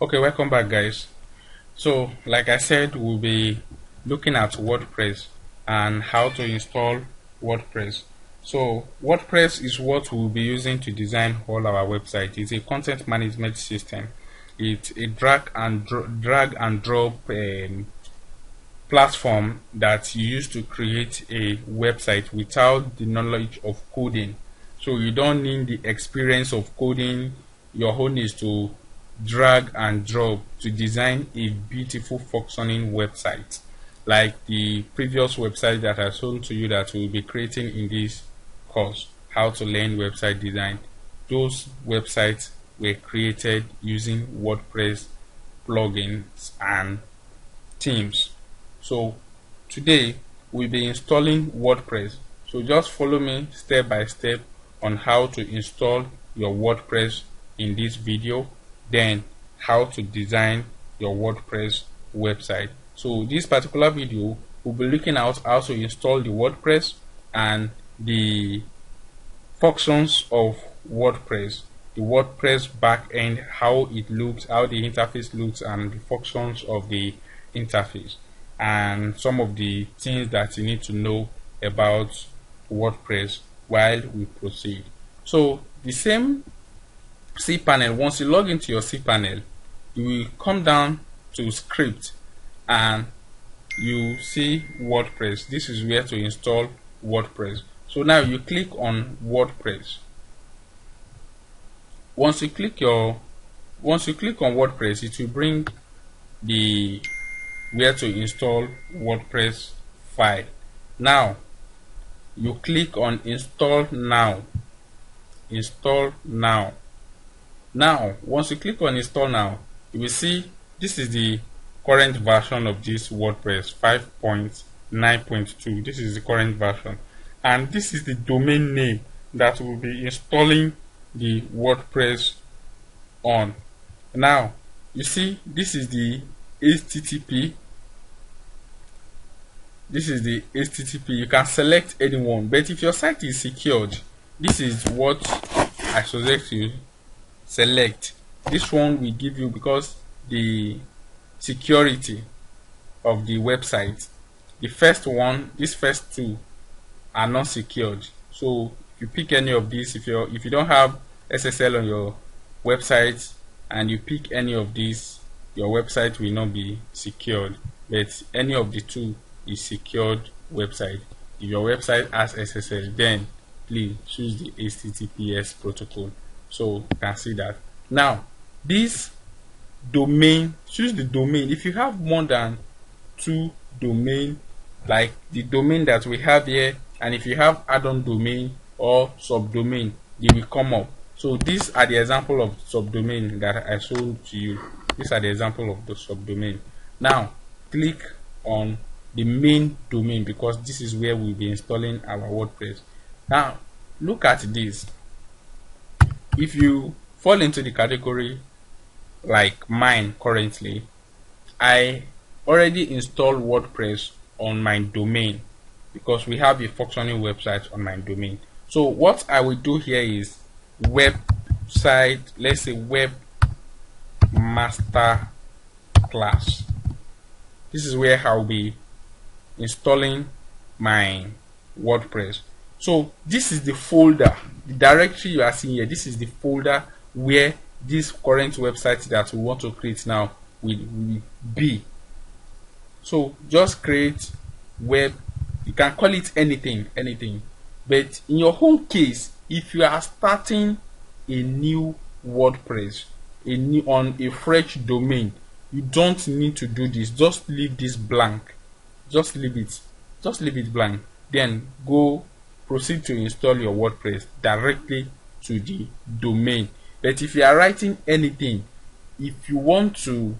Okay, welcome back, guys. So, like I said, we'll be looking at WordPress and how to install WordPress. So, WordPress is what we'll be using to design all our website. It's a content management system. It's a drag and drop platform that you use to create a website without the knowledge of coding. So you don't need the experience of coding. Your own is to drag and drop to design a beautiful functioning website like the previous website that I showed to you that we'll be creating in this course, how to learn website design. Those websites were created using WordPress plugins and themes. So today we'll be installing WordPress. So just follow me step by step on how to install your WordPress in this video, then how to design your WordPress website. So this particular video will be looking at how to install the WordPress and the functions of WordPress, the WordPress backend, how it looks, how the interface looks, and the functions of the interface, and some of the things that you need to know about WordPress while we proceed. So the same cPanel, once you log into your cPanel, you will come down to script and you see WordPress. This is where to install WordPress. So now you click on WordPress. Once you click on WordPress, it will bring the where to install WordPress file. Now you click on install now. Now once you click on install now, you will see this is the current version of this WordPress 5.9.2. This is the current version, and this is the domain name that will be installing the WordPress on. Now you see this is the HTTP. This is the HTTP. You can select anyone, but if your site is secured, this is what I suggest you select. This one will give you, because the security of the website, the first one, these first two are not secured. So if you pick any of these, if you don't have SSL on your website and you pick any of these, your website will not be secured. But any of the two is secured website. If your website has SSL, then please choose the HTTPS protocol. So you can see that. Now this domain, choose the domain. If you have more than two domain, like the domain that we have here, and if you have add-on domain or subdomain, they will come up. So these are the example of subdomain that I showed to you. These are the example of the subdomain. Now click on the main domain, because this is where we'll be installing our WordPress. Now look at this. If you fall into the category like mine currently, I already installed WordPress on my domain because we have a functioning website on my domain. So what I will do here is website, let's say web master class. This is where I'll be installing my WordPress. So this is the folder, the directory you are seeing here. This is the folder where this current website that we want to create now will be. So just create web, you can call it anything, but in your home case, if you are starting a new WordPress, on a fresh domain, you don't need to do this. Just leave this blank. Just leave it blank. Then go proceed to install your WordPress directly to the domain. But if you are writing anything, if you want to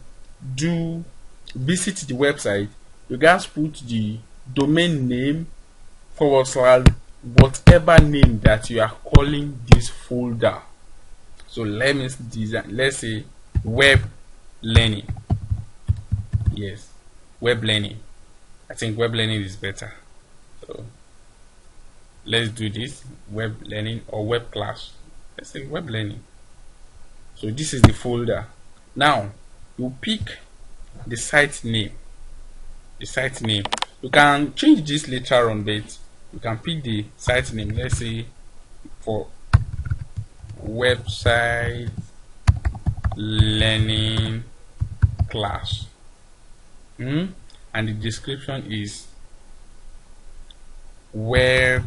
visit the website, you guys put the domain name / whatever name that you are calling this folder. So let's say web learning. Yes, web learning. I think web learning is better. So let's do this, web learning or web class. Let's say web learning. So this is the folder. Now you pick the site name. The site name, you can change this later on, but you can pick the site name. Let's say for website learning class, and the description is web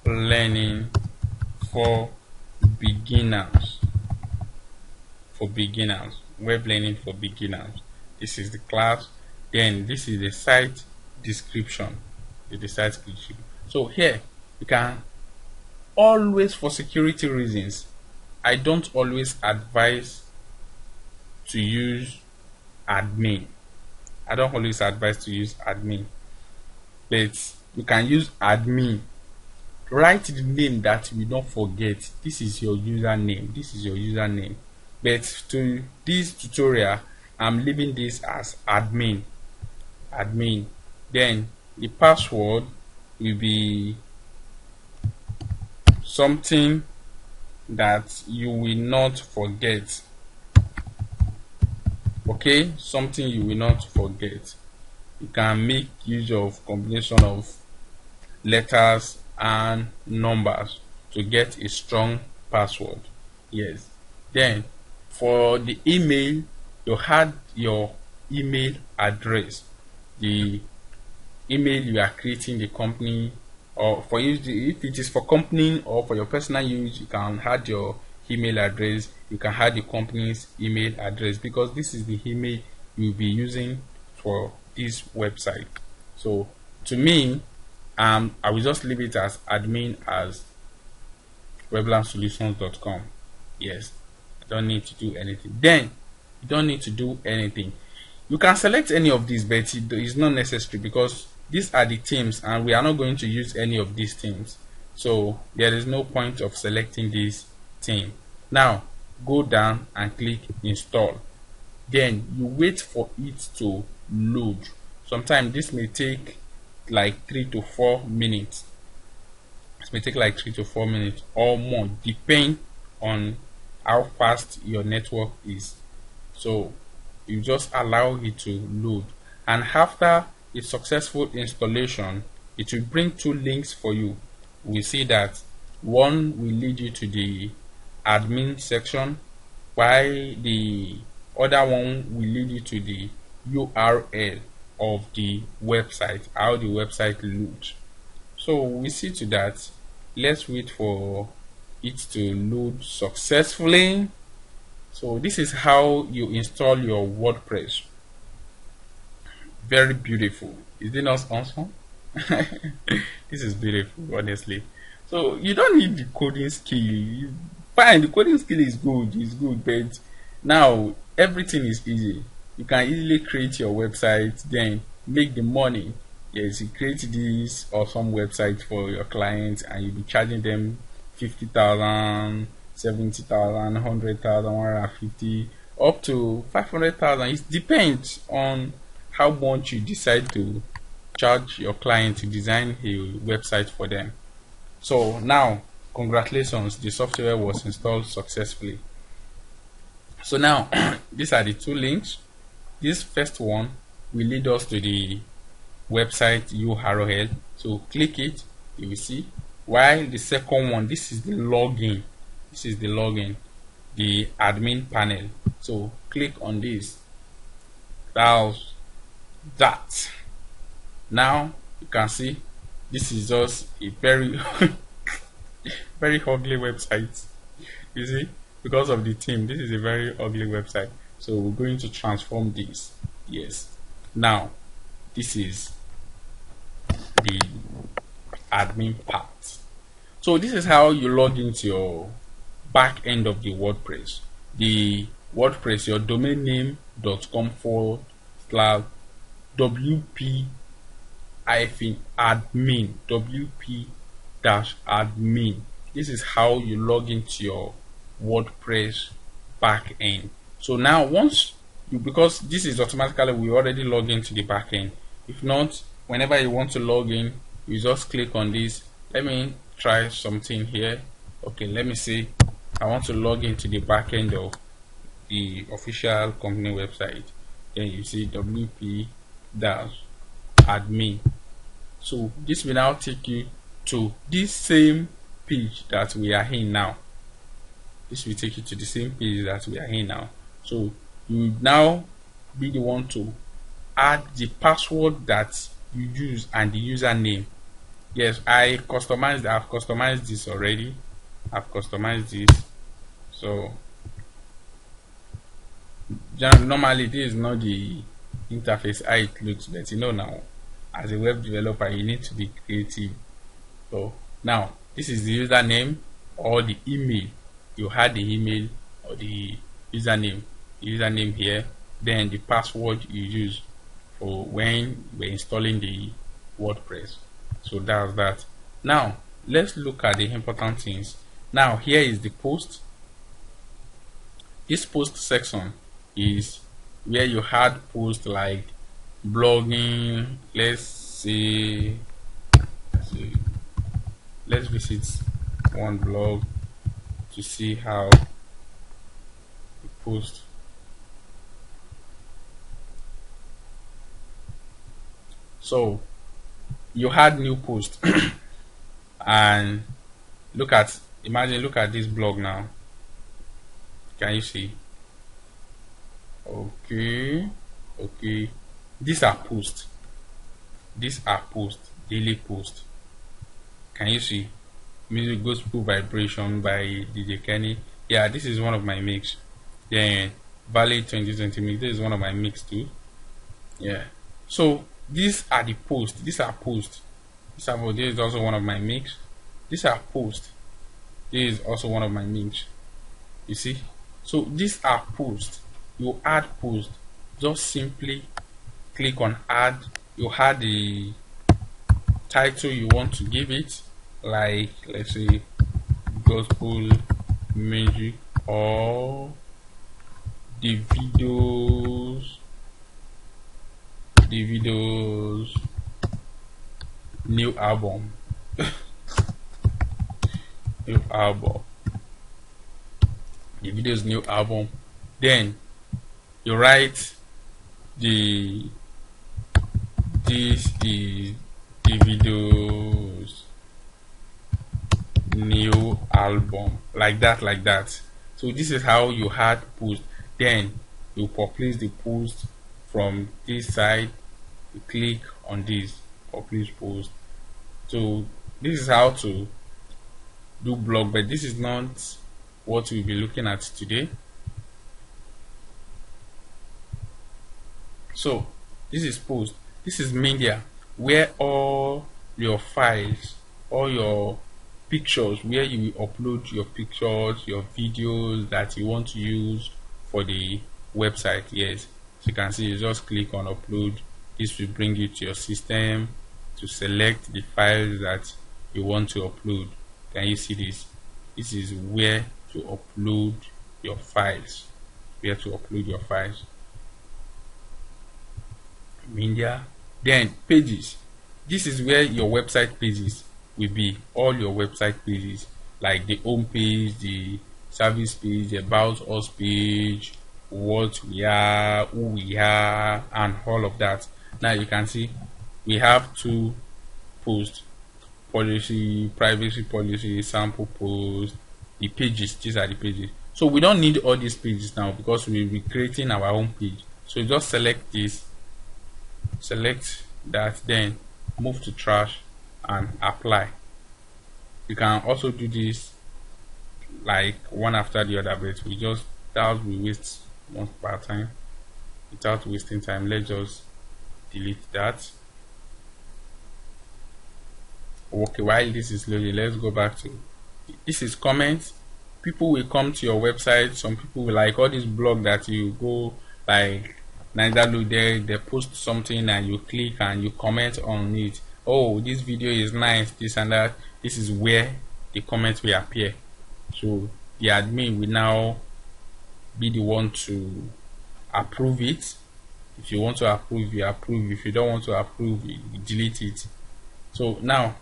learning for beginners. Web learning for beginners. This is the class. Then this is the site description. So here you can always, for security reasons, I don't always advise to use admin. But you can use admin. Write the name that you don't forget. This is your username. But to this tutorial, I'm leaving this as admin. Then the password will be something that you will not forget. Okay, something you will not forget. You can make use of combination of letters and numbers to get a strong password. Yes. Then for the email, you had your email address, the email you are creating the company, or for use, if it is for company or for your personal use, you can add your email address. You can add the company's email address, because this is the email you'll be using for this website. So to me, I will just leave it as admin as weblandsolutions.com. Yes, I don't need to do anything. Then you don't need to do anything. You can select any of these, but it is not necessary, because these are the themes and we are not going to use any of these themes. So there is no point of selecting this theme. Now go down and click install. Then you wait for it to load. Sometimes this may take like 3 to 4 minutes. Or more, depend on how fast your network is. So you just allow it to load, and after a successful installation, it will bring 2 links for you. We see that one will lead you to the admin section, while the other one will lead you to the URL of the website, how the website loads. So we see to that. Let's wait for it to load successfully. So this is how you install your WordPress. Very beautiful. Is it not awesome? This is beautiful, honestly. So you don't need the coding skill. Fine, the coding skill is good, but now everything is easy. You can easily create your website, then make the money. Yes, you create this awesome website for your clients, and you'll be charging them 50,000, 70,000, 100,000, 150, up to 500,000. It depends on how much you decide to charge your client to design a website for them. So now, congratulations, the software was installed successfully. So now these are the 2 links. This first one will lead us to the website URL. So click it, you will see. While the second one, this is the login. The admin panel. So click on this. Browse that. Now you can see this is just a very very ugly website. You see, because of the theme, this is a very ugly website. So we're going to transform this. Yes. Now this is the admin part. So this is how you log into your back end of the WordPress. The WordPress, your domain name.com /wp admin, wp-admin. This is how you log into your WordPress back end. So now once you, because this is automatically, we already log into the back end. If not, whenever you want to log in, you just click on this. Let me try something here. Okay, let me see. I want to log into the back end of the official company website. Then you see wp admin. So this will now take you to this same page that we are in now. This will take you to the same page that we are in now. So you now be the one to add the password that you use and the username. Yes, I've customized this already. I've customized this. So normally this is not the interface how it looks, but you know, now as a web developer you need to be creative. So now this is the username or the email. You had the email or the username here, then the password you use for when we're installing the WordPress. So that's that. Now let's look at the important things. Now here is the post. This post section is where you had posts like blogging. Let's visit one blog to see how the post. So you had new post and look at this blog now. Can you see? Okay, these are posts, daily posts. Can you see? Music Gospel Vibration by DJ Kenny. Yeah, this is one of my mix. Then Valley 2020 mix, this is one of my mix too. Yeah, so these are the posts. These are posts. This is also one of my mix. These are posts. This is also one of my mix. You see? So these are posts. You add post, just simply click on add. You add the title you want to give it, like let's say gospel music, or the videos new album the video's new album. Then you write this is the video's new album, like that. So this is how you had post. Then you publish the post from this side. You click on this publish post. So this is how to do blog, but this is not what we'll be looking at today. So this is post. This is media, where all your files, all your pictures, where you will upload your pictures, your videos that you want to use for the website. Yes, so you can see, you just click on upload. This will bring you to your system to select the files that you want to upload. Can you see this? This is where to upload your files. Media. Then pages. This is where your website pages will be. All your website pages, like the home page, the service page, the about us page, what we are, who we are, and all of that. Now you can see we have two posts: policy, privacy policy, sample post, the pages. These are the pages. So we don't need all these pages now because we will be creating our own page. So just select this, select that, then move to trash and apply. You can also do this like one after the other, but we waste one per time. Without wasting time, let's just delete that. Okay, while this is loading, let's go back to this is comments. People will come to your website. Some people will like all this blog that you go like neither look there, they post something and you click and you comment on it. Oh, this video is nice, this and that. This is where the comments will appear. So the admin will now be the one to approve it. If you want to approve, you approve. If you don't want to approve, you delete it. So now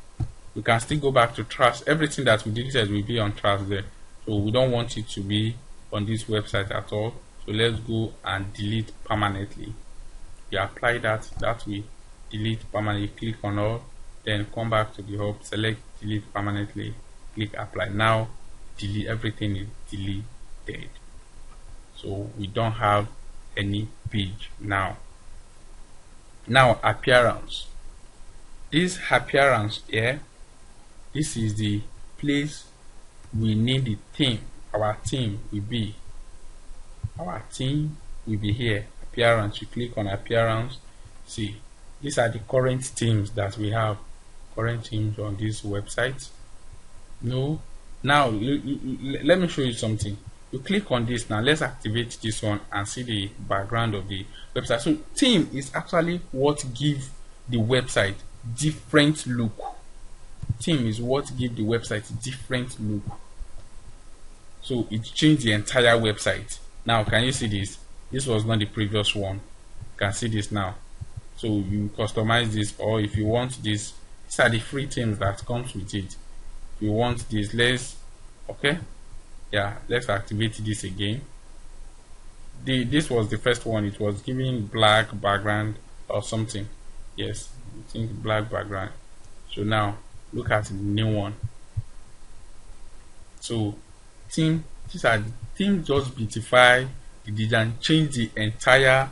we can still go back to trash. Everything that we deleted will be on trash there. So we don't want it to be on this website at all. So So let's go and delete permanently. You apply that way, delete permanently, click on all, then come back to the hub, select delete permanently, click apply. Now delete, everything is deleted, so we don't have any page now. Appearance. This appearance here, this is the place we need the theme. Our theme will be here. Appearance, you click on appearance. See, these are the current themes that we have, current themes on this website. No, now let me show you something. You click on this. Now let's activate this one and see the background of the website. So theme is actually what gives the website different look. Theme is what gives the website different look. So it changed the entire website. Now can you see this? This was not the previous one. You can see this now. So you customize this, or if you want this, these are the free themes that comes with it. If you want this, let's activate this again. This was the first one. It was giving black background or something. Yes, I think black background. So now look at the new one. So theme, these are theme, just beautify the design, change the entire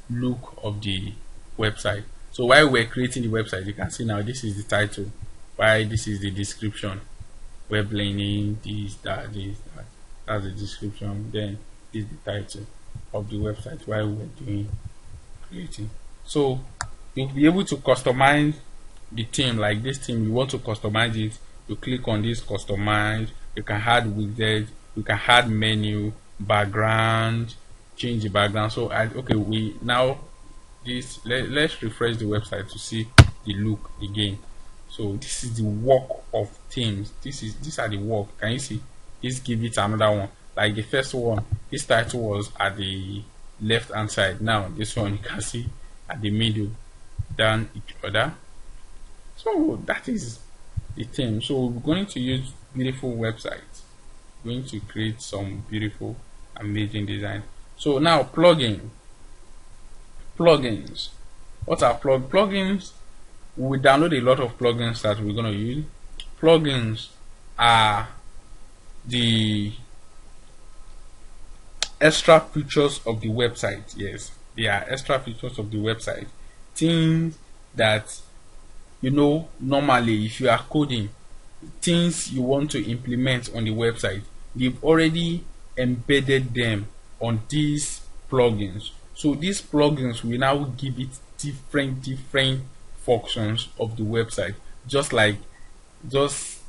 look of the website. So while we're creating the website, you can see now this is the title, while this is the description, web learning, this, that, that's the description, then this is the title of the website while we're doing creating. So you'll be able to customize the theme. Like this theme, you want to customize it, you click on this customize. You can add widget, you can add menu, background, change the background. So we now this, let's refresh the website to see the look again. So this is the work of themes. These are the work. Can you see? This give it another one. Like the first one, this title was at the left hand side. Now this one you can see at the middle, down each other. So that is the theme. So we're going to use beautiful websites. We're going to create some beautiful, amazing design. So now plugins. What are plugins? We download a lot of plugins that we're going to use. Plugins are the extra features of the website. Yes, they are extra features of the website. Things that, you know, normally if you are coding, things you want to implement on the website, they've already embedded them on these plugins. So these plugins will now give it different functions of the website. Just let's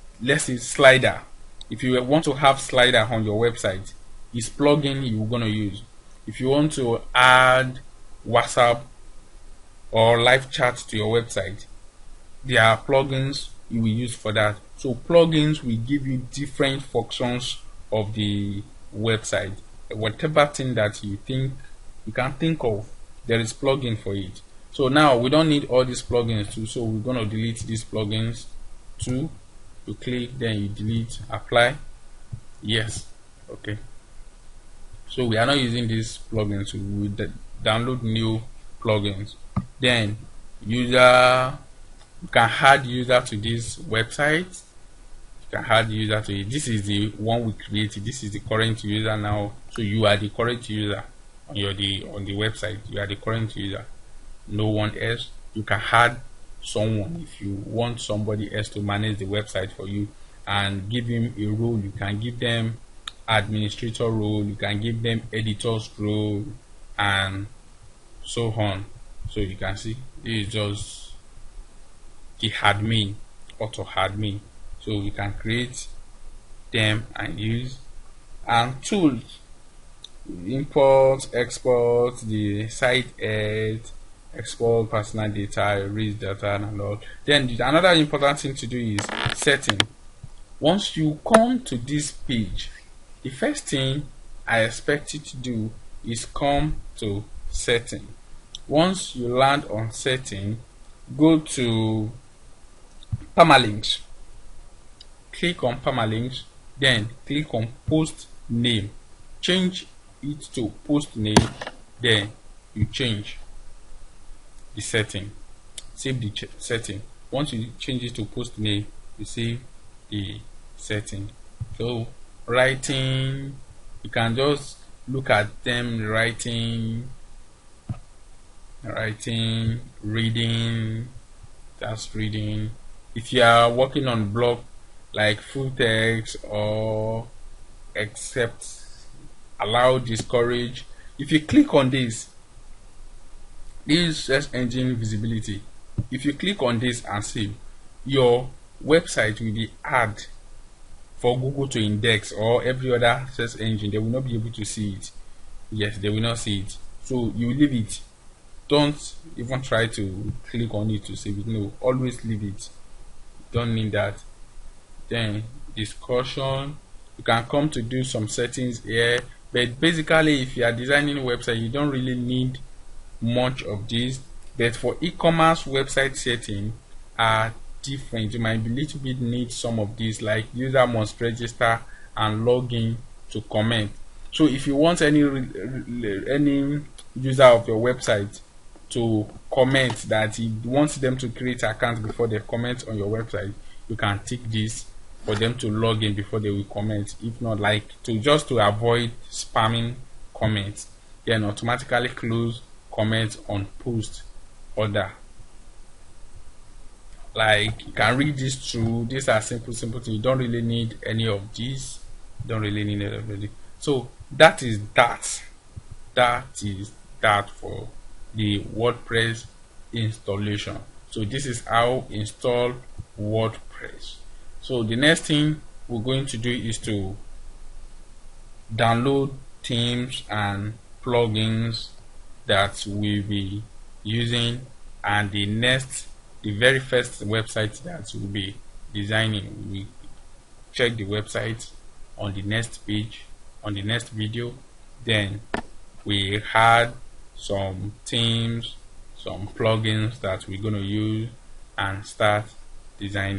say slider. If you want to have slider on your website, this plugin you're going to use. If you want to add WhatsApp or live chat to your website, there are plugins you will use for that. So plugins will give you different functions of the website. Whatever thing that you can think of, there is plugin for it. So now we don't need all these plugins too, so we're going to delete these plugins too. You click, then you delete, apply. Yes, okay. So we are not using these plugins, so we download new plugins. Then user, you can add user to this website. You can add user to it. This is the one we created. This is the current user now. So you are the current user on the website. You are the current user. No one else. You can add someone if you want somebody else to manage the website for you and give him a role. You can give them administrator role. You can give them editor's role and so on. So you can see this is just the admin, auto admin. So you can create them and use. And tools, import, export, the site head, export personal data, erase data and all. Then another important thing to do is setting. Once you come to this page, the first thing I expect you to do is come to setting. Once you land on setting, go to permalinks. Click on permalinks, then click on post name. Change it to post name, then you change the setting, save the setting. Once you change it to post name, you save the setting. So writing, you can just look at them, writing, reading, that's reading. If you are working on blog like full text or accept, allow, discourage, if you click on this search engine visibility, if you click on this and save, your website will be hard for Google to index, or every other search engine, they will not be able to see it. Yes, they will not see it. So you leave it. Don't even try to click on it to save it. No, always leave it. Don't need that. Then discussion, you can come to do some settings here, but basically if you are designing a website, you don't really need much of this. But for e-commerce website setting are different. You might be little bit need some of these, like user must register and log in to comment. So if you want any user of your website to comment that he wants them to create account before they comment on your website, you can tick this for them to log in before they will comment. If not, like to avoid spamming comments, then automatically close comments on post order. Like you can read this through. These are simple things. You don't really need any of these. Don't really need everything. So that is that for the WordPress installation. So this is how install WordPress. So the next thing we're going to do is to download themes and plugins that we'll be using, and the very first website that we'll be designing, we check the website on the next page, on the next video. Then we had some themes, some plugins that we're going to use and start designing.